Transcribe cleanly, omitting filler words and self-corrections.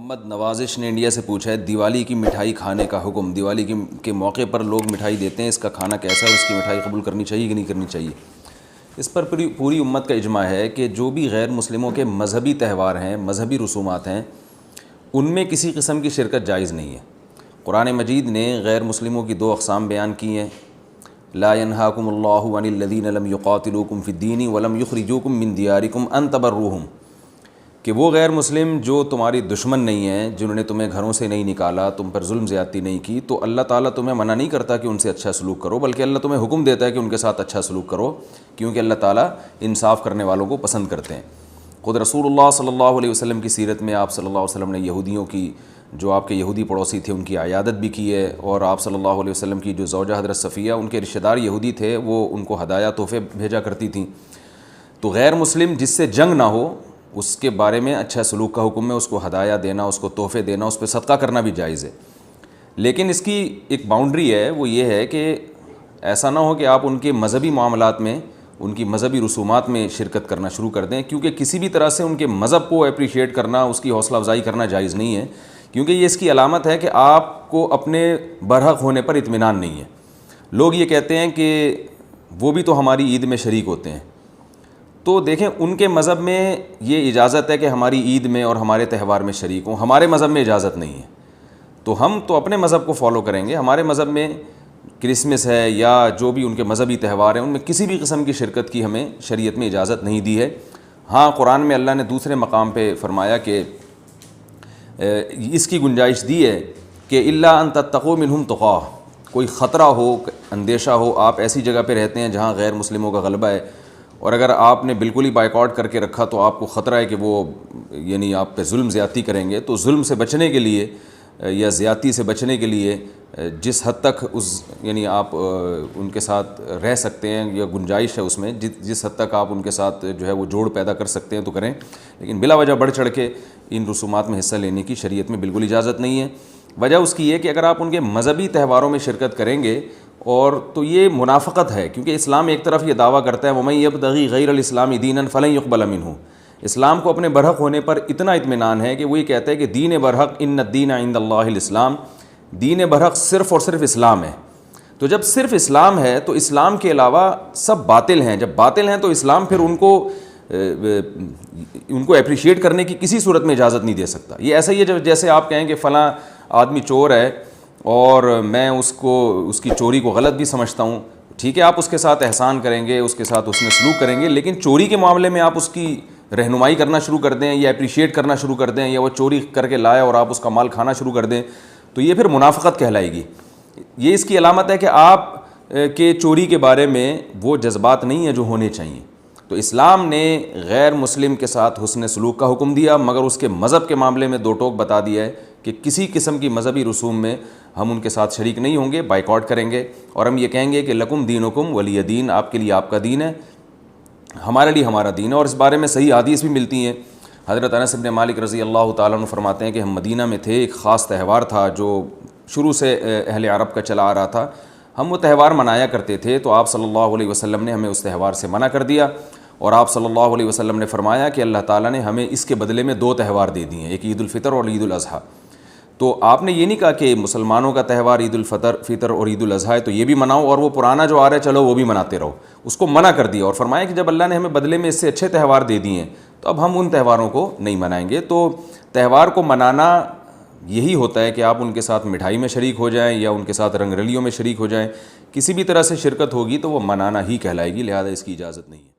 محمد نوازش نے انڈیا سے پوچھا ہے دیوالی کی مٹھائی کھانے کا حکم، دیوالی کے موقع پر لوگ مٹھائی دیتے ہیں، اس کا کھانا کیسا ہے، اس کی مٹھائی قبول کرنی چاہیے کہ نہیں کرنی چاہیے؟ اس پر پوری امت کا اجماع ہے کہ جو بھی غیر مسلموں کے مذہبی تہوار ہیں، مذہبی رسومات ہیں، ان میں کسی قسم کی شرکت جائز نہیں ہے۔ قرآن مجید نے غیر مسلموں کی 2 اقسام بیان کی ہیں، لا ينهاكم الله عن الذين لم يقاتلوكم في الدين ولم يخرجوكم من دياركم ان تبروهم، کہ وہ غیر مسلم جو تمہاری دشمن نہیں ہیں، جنہوں نے تمہیں گھروں سے نہیں نکالا، تم پر ظلم زیادتی نہیں کی، تو اللہ تعالیٰ تمہیں منع نہیں کرتا کہ ان سے اچھا سلوک کرو، بلکہ اللہ تمہیں حکم دیتا ہے کہ ان کے ساتھ اچھا سلوک کرو، کیونکہ اللہ تعالیٰ انصاف کرنے والوں کو پسند کرتے ہیں۔ خود رسول اللہ صلی اللہ علیہ وسلم کی سیرت میں آپ صلی اللہ علیہ وسلم نے یہودیوں کی، جو آپ کے یہودی پڑوسی تھے، ان کی عیادت بھی کی ہے، اور آپ صلی اللہ علیہ وسلم کی جو زوجہ حضرت صفیہ، ان کے رشتہ دار یہودی تھے، وہ ان کو ہدایہ تحفے بھیجا کرتی تھیں۔ تو غیر مسلم جس سے جنگ نہ ہو، اس کے بارے میں اچھا سلوک کا حکم ہے، اس کو ہدایہ دینا، اس کو تحفے دینا، اس پہ صدقہ کرنا بھی جائز ہے۔ لیکن اس کی ایک باؤنڈری ہے، وہ یہ ہے کہ ایسا نہ ہو کہ آپ ان کے مذہبی معاملات میں، ان کی مذہبی رسومات میں شرکت کرنا شروع کر دیں، کیونکہ کسی بھی طرح سے ان کے مذہب کو اپریشیٹ کرنا، اس کی حوصلہ افزائی کرنا جائز نہیں ہے، کیونکہ یہ اس کی علامت ہے کہ آپ کو اپنے برحق ہونے پر اطمینان نہیں ہے۔ لوگ یہ کہتے ہیں کہ وہ بھی تو ہماری عید میں شریک ہوتے ہیں، تو دیکھیں ان کے مذہب میں یہ اجازت ہے کہ ہماری عید میں اور ہمارے تہوار میں شریک ہوں، ہمارے مذہب میں اجازت نہیں ہے، تو ہم تو اپنے مذہب کو فالو کریں گے۔ ہمارے مذہب میں کرسمس ہے یا جو بھی ان کے مذہبی تہوار ہیں، ان میں کسی بھی قسم کی شرکت کی ہمیں شریعت میں اجازت نہیں دی ہے۔ ہاں، قرآن میں اللہ نے دوسرے مقام پہ فرمایا کہ اس کی گنجائش دی ہے کہ الا ان تتقوا منہم تقاہ، کوئی خطرہ ہو، اندیشہ ہو، آپ ایسی جگہ پہ رہتے ہیں جہاں غیر مسلموں کا غلبہ ہے، اور اگر آپ نے بالکل ہی بائیکاٹ کر کے رکھا تو آپ کو خطرہ ہے کہ وہ یعنی آپ پہ ظلم زیادتی کریں گے، تو ظلم سے بچنے کے لیے یا زیادتی سے بچنے کے لیے جس حد تک یعنی آپ ان کے ساتھ رہ سکتے ہیں یا گنجائش ہے اس میں، جس حد تک آپ ان کے ساتھ جو ہے وہ جوڑ پیدا کر سکتے ہیں تو کریں، لیکن بلا وجہ بڑھ چڑھ کے ان رسومات میں حصہ لینے کی شریعت میں بالکل اجازت نہیں ہے۔ وجہ اس کی یہ کہ اگر آپ ان کے مذہبی تہواروں میں شرکت کریں گے اور تو یہ منافقت ہے، کیونکہ اسلام ایک طرف یہ دعویٰ کرتا ہے وَمَن يَبْتَغِي غَيْرَ الْإِسْلَامِ دِينًا فَلَن يُقْبَلَ مِنْهُ، اسلام کو اپنے برحق ہونے پر اتنا اطمینان ہے کہ وہ یہ کہتا ہے کہ دین برحق ان الدین عند اللہ الاسلام، دین برحق صرف اور صرف اسلام ہے۔ تو جب صرف اسلام ہے تو اسلام کے علاوہ سب باطل ہیں، جب باطل ہیں تو اسلام پھر ان کو اپریشیٹ کرنے کی کسی صورت میں اجازت نہیں دے سکتا۔ یہ ایسا ہی ہے جیسے آپ کہیں کہ فلاں آدمی چور ہے اور میں اس کی چوری کو غلط بھی سمجھتا ہوں، ٹھیک ہے، آپ اس کے ساتھ احسان کریں گے، اس کے ساتھ اس میں سلوک کریں گے، لیکن چوری کے معاملے میں آپ اس کی رہنمائی کرنا شروع کر دیں یا اپریشیٹ کرنا شروع کر دیں، یا وہ چوری کر کے لائے اور آپ اس کا مال کھانا شروع کر دیں، تو یہ پھر منافقت کہلائے گی۔ یہ اس کی علامت ہے کہ آپ کے چوری کے بارے میں وہ جذبات نہیں ہیں جو ہونے چاہیے۔ تو اسلام نے غیر مسلم کے ساتھ حسن سلوک کا حکم دیا، مگر اس کے مذہب کے معاملے میں 2 ٹوک بتا دیا ہے کہ کسی قسم کی مذہبی رسوم میں ہم ان کے ساتھ شریک نہیں ہوں گے، بائیکاٹ کریں گے، اور ہم یہ کہیں گے کہ لکم دینکم ولی دین، آپ کے لیے آپ کا دین ہے، ہمارے لیے ہمارا دین ہے۔ اور اس بارے میں صحیح حدیث بھی ملتی ہیں۔ حضرت انس بن مالک رضی اللہ تعالیٰ عنہ فرماتے ہیں کہ ہم مدینہ میں تھے، ایک خاص تہوار تھا جو شروع سے اہل عرب کا چلا آ رہا تھا، ہم وہ تہوار منایا کرتے تھے، تو آپ صلی اللہ علیہ وسلم نے ہمیں اس تہوار سے منع کر دیا، اور آپ صلی اللہ علیہ وسلم نے فرمایا کہ اللہ تعالیٰ نے ہمیں اس کے بدلے میں 2 تہوار دے دیے ہیں، ایک عید الفطر اور عید الاضحیٰ۔ تو آپ نے یہ نہیں کہا کہ مسلمانوں کا تہوار عید الفطر اور عید الاضحیٰ ہے تو یہ بھی مناؤ، اور وہ پرانا جو آ رہا ہے چلو وہ بھی مناتے رہو، اس کو منع کر دیا، اور فرمایا کہ جب اللہ نے ہمیں بدلے میں اس سے اچھے تہوار دے دیے ہیں تو اب ہم ان تہواروں کو نہیں منائیں گے۔ تو تہوار کو منانا یہی ہوتا ہے کہ آپ ان کے ساتھ مٹھائی میں شریک ہو جائیں یا ان کے ساتھ رنگ رلیوں میں شریک ہو جائیں، کسی بھی طرح سے شرکت ہوگی تو وہ منانا ہی کہلائے گی، لہذا اس کی اجازت نہیں ہے۔